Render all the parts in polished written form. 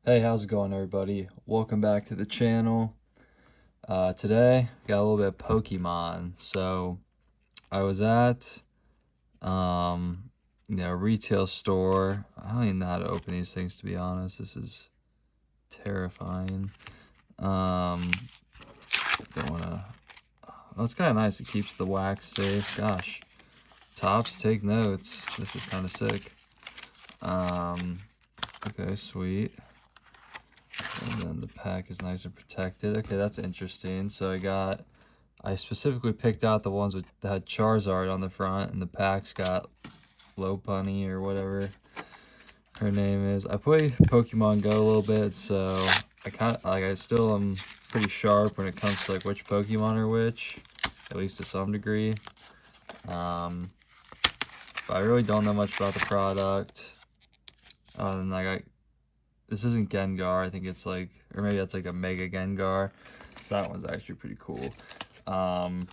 Hey, how's it going, everybody? Welcome back to the channel. Today, got a little bit of Pokemon. So, I was at, a retail store. I don't even know how to open these things, to be honest. This is terrifying. Don't wanna. Oh, it's kind of nice. It keeps the wax safe. Gosh, Tops, take notes. This is kind of sick. Okay, sweet. And then the pack is nice and protected. Okay, that's interesting. So I specifically picked out the ones that had Charizard on the front, and the pack's got Lopunny or whatever her name is. I play Pokemon Go a little bit, so I still am pretty sharp when it comes to like which Pokemon are which, at least to some degree. But I really don't know much about the product. Other than like this isn't Gengar. I think it's like, or maybe that's like a Mega Gengar. So that one's actually pretty cool. But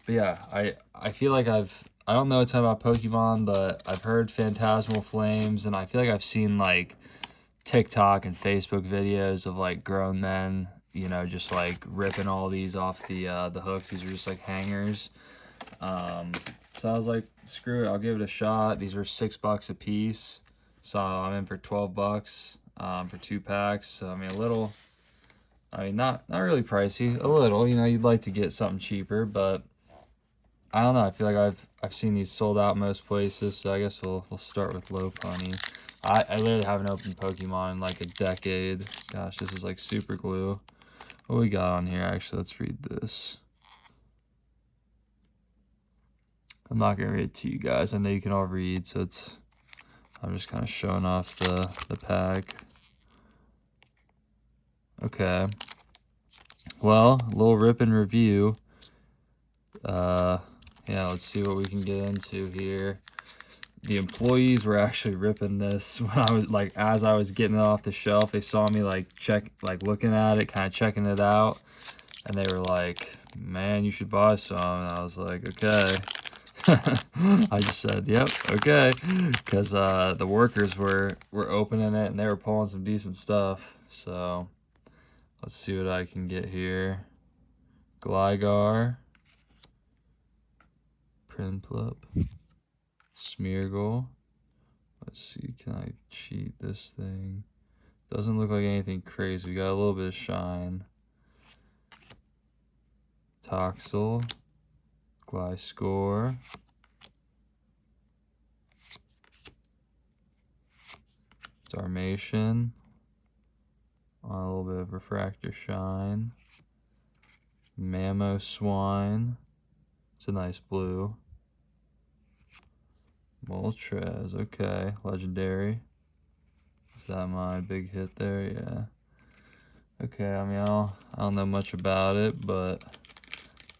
yeah, I feel like I don't know a ton about Pokemon, but I've heard Phantasmal Flames, and I feel like I've seen like TikTok and Facebook videos of like grown men, just like ripping all these off the hooks. These are just like hangers. So I was like, screw it, I'll give it a shot. These were $6 a piece. So I'm in for 12 bucks for 2 packs. So I mean, not really pricey. A little, you'd like to get something cheaper, but I don't know. I feel like I've seen these sold out most places. So I guess we'll start with Lopunny. I literally haven't opened Pokemon in like a decade. Gosh, this is like super glue. What we got on here? Actually, let's read this. I'm not gonna read it to you guys. I know you can all read, so I'm just kind of showing off the pack. Okay. Well, a little rip and review. Yeah, let's see what we can get into here. The employees were actually ripping this when I was like, as I was getting it off the shelf. They saw me like looking at it, kind of checking it out, and they were like, "Man, you should buy some." And I was like, "Okay." I just said, "Yep, okay," because the workers were opening it and they were pulling some decent stuff. So let's see what I can get here. Gligar, Prinplup, Smeargle. Let's see, can I cheat this thing? Doesn't look like anything crazy. We got a little bit of shine. Toxel, Gliscor, Darmation, a little bit of Refractor Shine, Mamoswine, it's a nice blue, Moltres, okay, legendary. Is that my big hit there? Yeah. Okay, I mean, I don't know much about it, but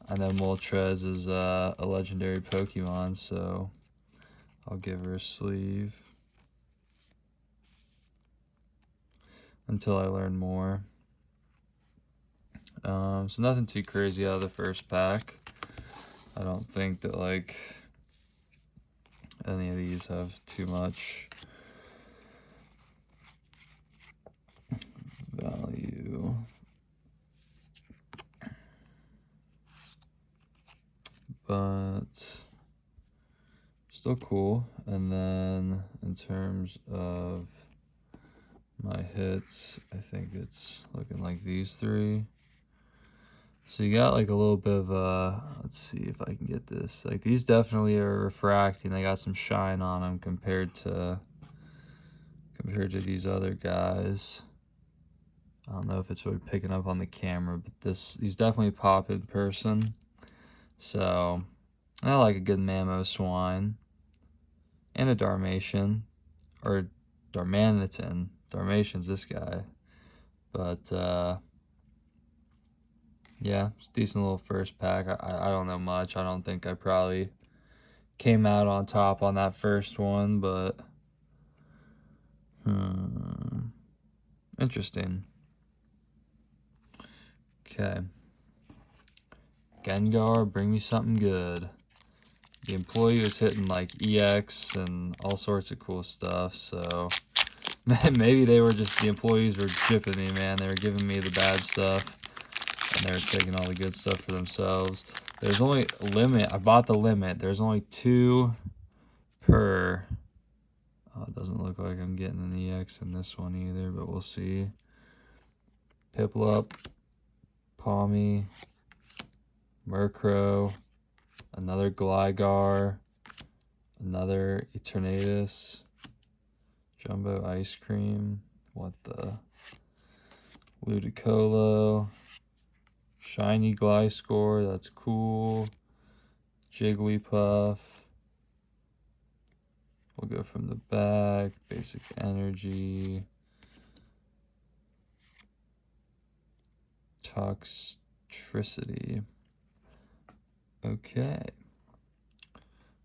I know Moltres is a legendary Pokemon, so I'll give her a sleeve until I learn more. So nothing too crazy out of the first pack. I don't think that like any of these have too much value. But still cool. And then in terms of my hits, I think it's looking like these three. So you got like a little bit of let's see if I can get this. Like these definitely are refracting. They got some shine on them compared to these other guys. I don't know if it's really picking up on the camera, but these definitely pop in person. So I like a good Mamoswine and a Darmation, or Darmanitan. Darmation's this guy, but yeah, it's a decent little first pack. I don't know much. I don't think I probably came out on top on that first one, but interesting. Okay. Gengar, bring me something good. The employee was hitting like EX and all sorts of cool stuff, so Maybe they were just, the employees were chipping me, man. They were giving me the bad stuff, and they were taking all the good stuff for themselves. There's only a limit. I bought the limit. There's only 2 per. Oh, it doesn't look like I'm getting an EX in this one either, but we'll see. Piplup, Palmy, Murkrow, another Gligar, another Eternatus, Jumbo Ice Cream, what the? Ludicolo, Shiny Gliscor, that's cool, Jigglypuff. We'll go from the back, Basic Energy, Toxtricity. Okay.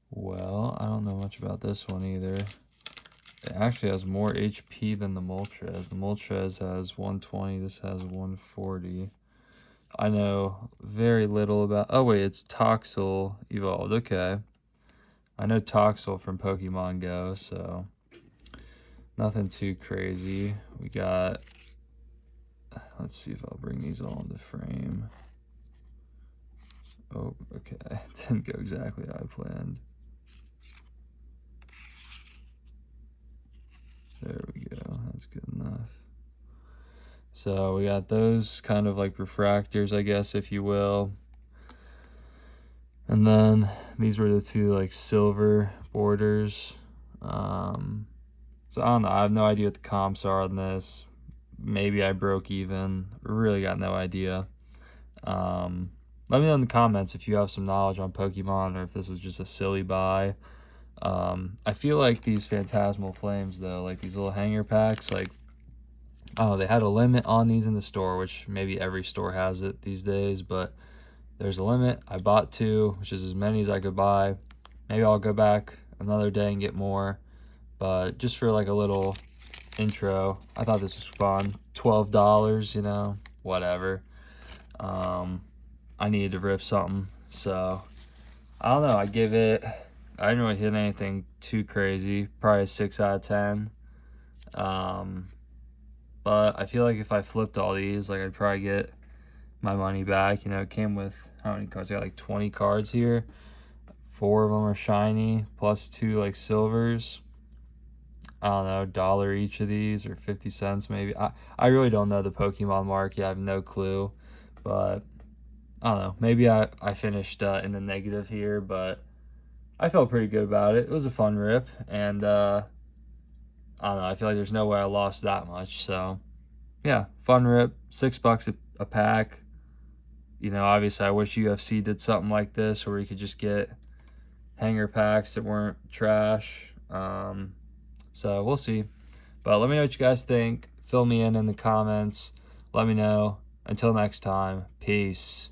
Well, I don't know much about this one either. It actually has more HP than the Moltres. The Moltres has 120, this has 140. I know very little about... Oh, wait, it's Toxel evolved. Okay. I know Toxel from Pokemon Go, so nothing too crazy. We got... Let's see if I'll bring these all into frame. Oh, okay. Didn't go exactly how I planned. There we go. That's good enough. So we got those kind of like refractors, I guess, if you will. And then these were the 2 like silver borders. So I don't know. I have no idea what the comps are on this. Maybe I broke even. Really got no idea. Let me know in the comments if you have some knowledge on Pokemon or if this was just a silly buy. I feel like these Phantasmal Flames, though, like these little hanger packs, like, oh, they had a limit on these in the store, which maybe every store has it these days, but there's a limit. I bought 2, which is as many as I could buy. Maybe I'll go back another day and get more, but just for like a little intro, I thought this was fun. $12, you know, whatever. I needed to rip something, so I don't know. I didn't really hit anything too crazy. Probably a 6 out of 10. But I feel like if I flipped all these, like I'd probably get my money back. You know, it came with how many cards? I got like 20 cards here. 4 of them are shiny, plus 2 like silvers. I don't know, $1 each of these or 50 cents maybe. I really don't know the Pokemon market. I have no clue. But I don't know. Maybe I finished in the negative here, but I felt pretty good about it. It was a fun rip, and I don't know. I feel like there's no way I lost that much. So yeah, fun rip. $6 a pack. You know, obviously I wish UFC did something like this where you could just get hanger packs that weren't trash. So we'll see. But let me know what you guys think. Fill me in the comments. Let me know. Until next time, peace.